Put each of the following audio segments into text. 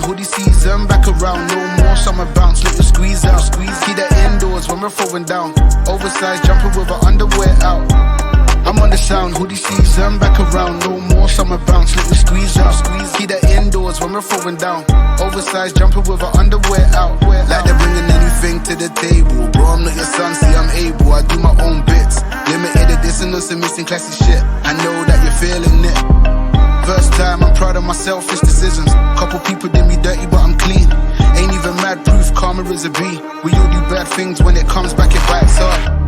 hoodie season, back around, no more summer bounce, let you squeeze out. Keep that indoors when we're throwing down. Oversized jumper with her underwear out. I'm on the sound, hoodie season, back around, no more summer bounce, let me squeeze out. Keep that indoors when we're throwing down. Oversized jumper with her underwear out. Like they're bringing anything to the table. Bro, I'm not your son, see I'm able, I do my own bits. Limited edition and some missing classic shit. I know that you're feeling it. First time, I'm proud of my selfish decisions. Couple people did me dirty, but I'm clean. Ain't even mad proof, karma is a B. We all do bad things, when it comes back it bites up.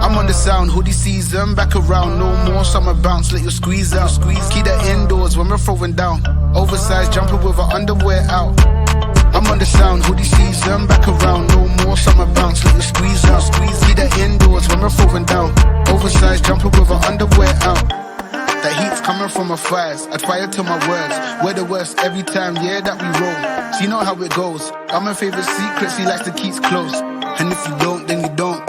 I'm on the sound, hoodie season, back around, no more summer bounce, let you squeeze out. Keep that indoors when we're throwing down. Oversized jumper with her underwear out. I'm on the sound, hoodie season, back around, no more summer bounce, let you squeeze out. Keep that indoors when we're throwing down. Oversized jumper with her underwear out. That heat's coming from my thighs, I'd fire to my words. We're the worst every time, yeah, that we roll. She know how it goes, got my favorite secrets, he likes to keep close. And if you don't, then you don't.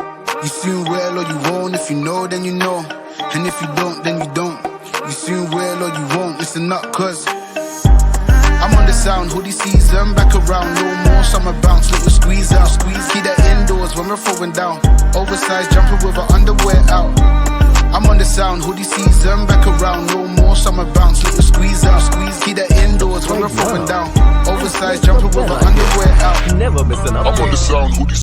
You soon will or you won't, if you know then you know. And if you don't, then you don't. You soon will or you won't, listen up cause I'm on the sound, hoodie season, back around, no more summer bounce, let you squeeze out. Keep that indoors when we're throwing down. Oversized jumper with her underwear out. I'm on the sound, hoodie season, back around, no more summer bounce, let you squeeze out. Keep that indoors when we're throwing down. Oversized jumper with her underwear out. Never missing up. I'm on the sound, hoodie